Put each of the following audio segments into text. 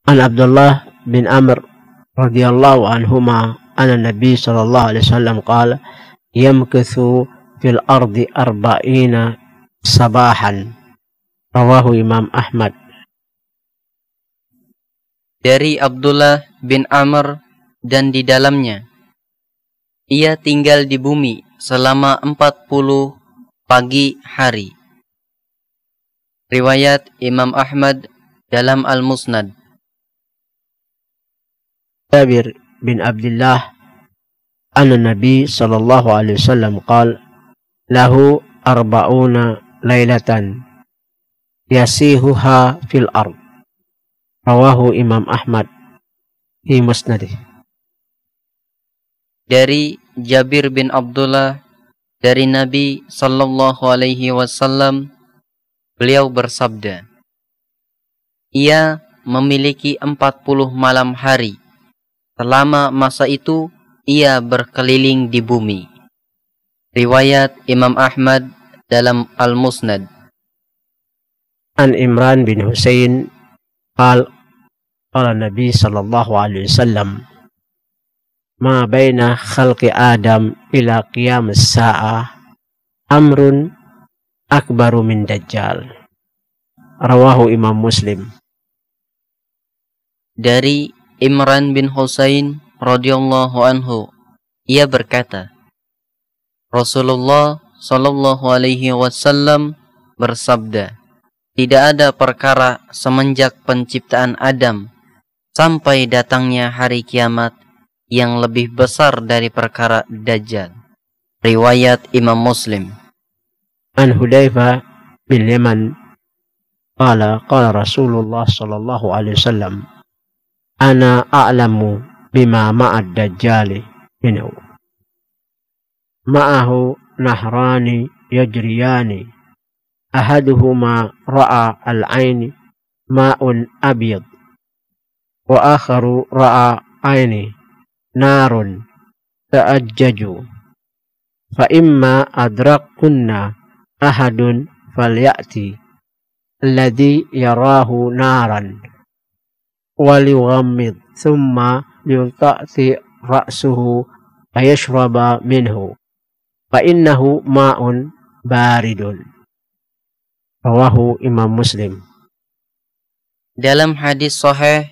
An Abdullah bin Amr radhiyallahu anhuma anna Nabi sallallahu alaihi wasallam qala yamkuthu fil ardi arba'ina sabahan. Rawahu Imam Ahmad. Dari Abdullah bin Amr dan di dalamnya, ia tinggal di bumi selama 40 pagi hari. Riwayat Imam Ahmad dalam Al-Musnad. Jabir bin Abdullah anna Nabi sallallahu alaihi wasallam qala lahu arba'una lailatan yasihuha fil ard. Rawahu Imam Ahmad fi musnadih. Dari Jabir bin Abdullah dari Nabi sallallahu alaihi wasallam, beliau bersabda, ia memiliki 40 malam hari. Selama masa itu ia berkeliling di bumi. Riwayat Imam Ahmad dalam Al-Musnad. An Imran bin Husain qala Nabi sallallahu alaihi wasallam ma baina khalqi Adam ila qiyam as-sa'ah amrun akbaru min dajjal. Rawahu Imam Muslim. Dari Imran bin Husain radhiyallahu anhu, ia berkata, Rasulullah sallallahu alaihi wasallam bersabda, tidak ada perkara semenjak penciptaan Adam sampai datangnya hari kiamat yang lebih besar dari perkara Dajjal. Riwayat Imam Muslim. An Hudzaifah bin Yaman qala Rasulullah sallallahu alaihi wasallam ana a'lamu bima ma'ad dajjali minhu ma'ahu nahrani yajriyani ahaduhuma ra'a al-'aini ma'un abyad wa akharu ra'a 'aini narun ta'ajjaju fa imma adrakunna ahadun falyati alladhi yarahu naran waliyughammid thumma yulta'ti ra'suhu ayashraba minhu fa innahu ma'un baridun. Rawahu Imam Muslim. Dalam hadis sahih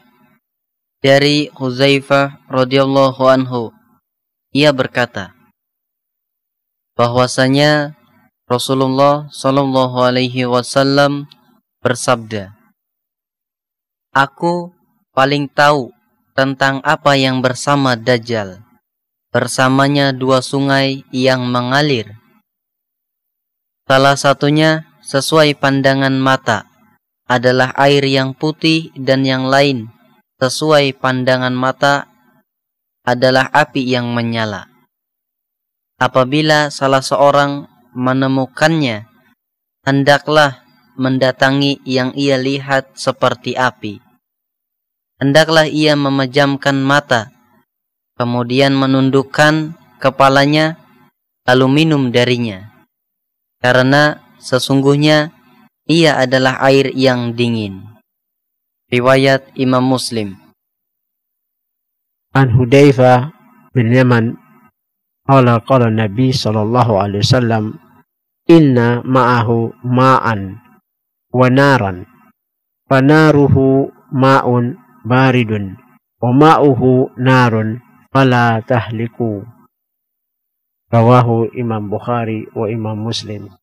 dari Hudzaifah radhiyallahu anhu, ia berkata bahwasanya Rasulullah sallallahu alaihi wasallam bersabda, aku paling tahu tentang apa yang bersama Dajjal. Bersamanya 2 sungai yang mengalir. Salah satunya sesuai pandangan mata adalah air yang putih dan yang lain sesuai pandangan mata adalah api yang menyala. Apabila salah seorang menemukannya, hendaklah mendatangi yang ia lihat seperti api. Hendaklah ia memejamkan mata, kemudian menundukkan kepalanya, lalu minum darinya. Karena sesungguhnya ia adalah air yang dingin. Riwayat Imam Muslim. An Hudzaifah bin Yaman qala Nabi sallallahu alaihi wasallam inna ma'ahu ma'an wa naran fanaruhu ma'un baridun wa ma'uhu narun fala tahliku. Rawahu Imam Bukhari wa Imam Muslim.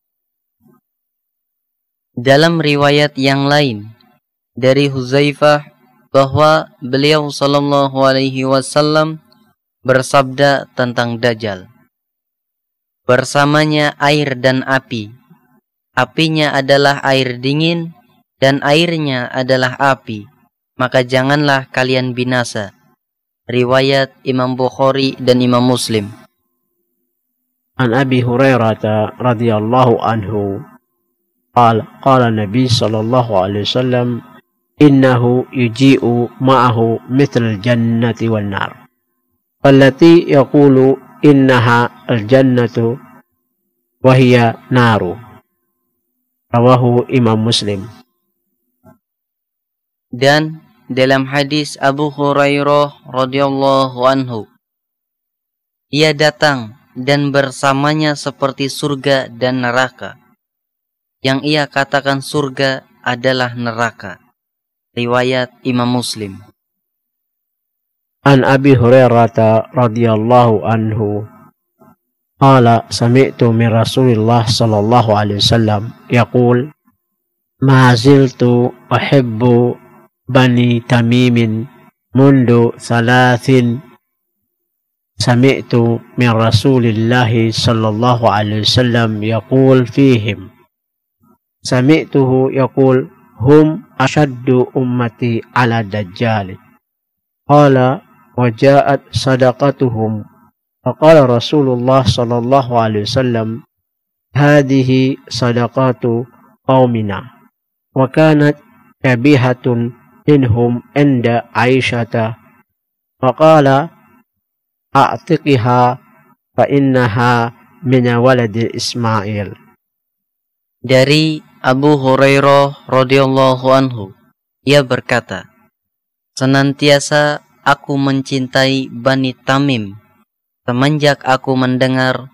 Dalam riwayat yang lain dari Hudzaifah bahwa beliau sallallahu alaihi wasallam bersabda tentang Dajjal, bersamanya air dan api. Apinya adalah air dingin dan airnya adalah api. Maka janganlah kalian binasa. Riwayat Imam Bukhari dan Imam Muslim. An Abi Hurairah radhiyallahu anhu qala Nabi sallallahu alaihi wasallam innahu yuji'u ma'ahu mithl al-jannati wan nar allati yaqulu innaha al-jannatu wa hiya naru. Rawahu Imam Muslim. Dan dalam hadis Abu Hurairah radhiyallahu anhu, ia datang dan bersamanya seperti surga dan neraka. Yang ia katakan surga adalah neraka. Riwayat Imam Muslim. An Abi Hurairah radhiyallahu anhu qala sami'tu min Rasulillah sallallahu alaihi wasallam yaqul ma ziltu uhibbu bani Tamim mundu thalathin sami'tu min Rasulillah sallallahu alaihi wasallam yaqul fihim sami'tuhu yaqul hum ashaddu ummati ala dajjal qala وجاءت صدقتهم فقال رسول الله صلى الله عليه وسلم هذه صدقات قومنا وكانت شبيهة منهم عند عائشة فقال أعتقها فإنها من ولد إسماعيل. Dari Abu Hurairah radhiyallahu anhu, ia berkata, senantiasa aku mencintai Bani Tamim semenjak aku mendengar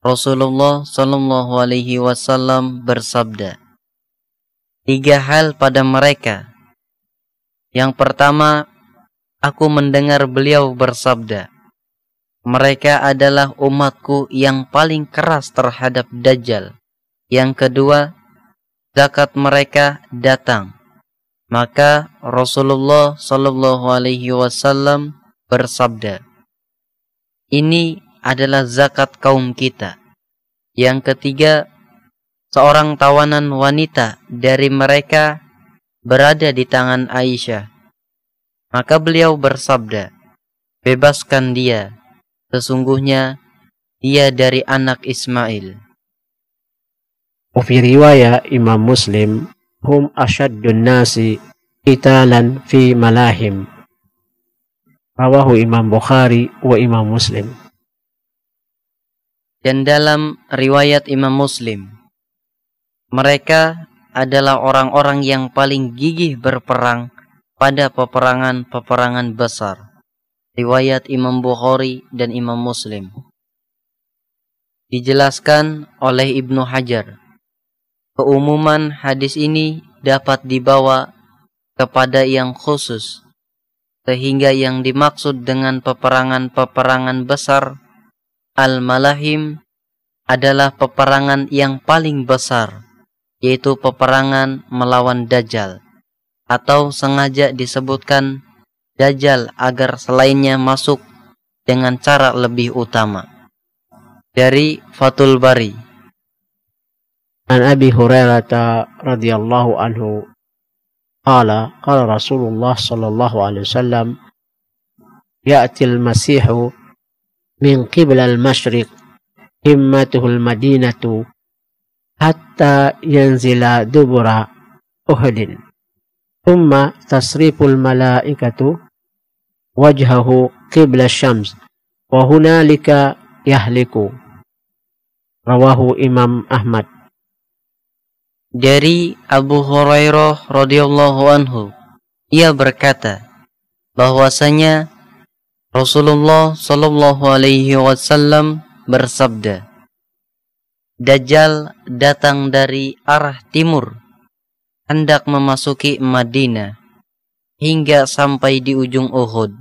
Rasulullah Shallallahu Alaihi Wasallam bersabda, 3 hal pada mereka. Yang pertama, aku mendengar beliau bersabda, mereka adalah umatku yang paling keras terhadap Dajjal. Yang kedua, zakat mereka datang. Maka Rasulullah Shallallahu Alaihi Wasallam bersabda, ini adalah zakat kaum kita. Yang ketiga, seorang tawanan wanita dari mereka berada di tangan Aisyah. Maka beliau bersabda, bebaskan dia, sesungguhnya dia dari anak Ismail. Fi riwayat Imam Muslim hum asyaddun nasi qitalan fi malahim. Rawahu Imam Bukhari wa Imam Muslim. Dan dalam riwayat Imam Muslim, mereka adalah orang-orang yang paling gigih berperang pada peperangan-peperangan besar. Riwayat Imam Bukhari dan Imam Muslim. Dijelaskan oleh Ibnu Hajar, keumuman hadis ini dapat dibawa kepada yang khusus, sehingga yang dimaksud dengan peperangan-peperangan besar Al-Malahim adalah peperangan yang paling besar, yaitu peperangan melawan Dajjal, atau sengaja disebutkan Dajjal agar selainnya masuk dengan cara lebih utama. Dari Fathul Bari. An Abi Hurairah radhiyallahu anhu qala qala Rasulullah sallallahu alaihi wasallam ya'ti al-masihu min qibla al-masyriq himmatuhu al-madinatu hatta yanzila dubura Uhudin thumma tasrifu al-malaikatu wajhahu qibla syams wa hunalika yahliku. Rawahu Imam Ahmad. Dari Abu Hurairah radhiyallahu anhu, ia berkata bahwasanya Rasulullah Shallallahu Alaihi Wasallam bersabda, Dajjal datang dari arah timur, hendak memasuki Madinah hingga sampai di ujung Uhud.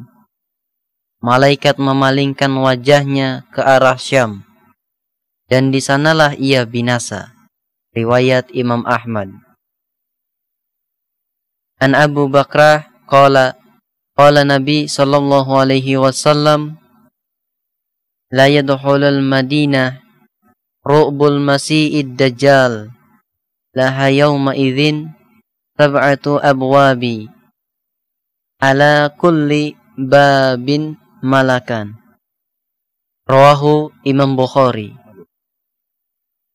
Malaikat memalingkan wajahnya ke arah Syam, dan di sanalah ia binasa. Riwayat Imam Ahmad. An Abu Bakrah qala Nabi sallallahu alaihi wasallam la yadkhulul Madinah ru'bul masiihid dajjal laha yawma idzin sab'atu abwabi ala kulli babin malakan. Rawahu Imam Bukhari.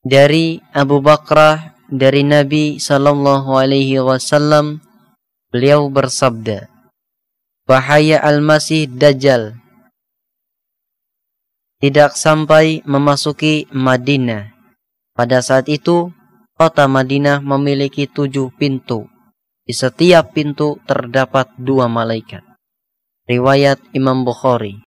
Dari Abu Bakrah dari Nabi sallallahu alaihi wasallam, beliau bersabda, bahaya al-Masih Dajjal tidak sampai memasuki Madinah. Pada saat itu kota Madinah memiliki 7 pintu. Di setiap pintu terdapat 2 malaikat. Riwayat Imam Bukhari.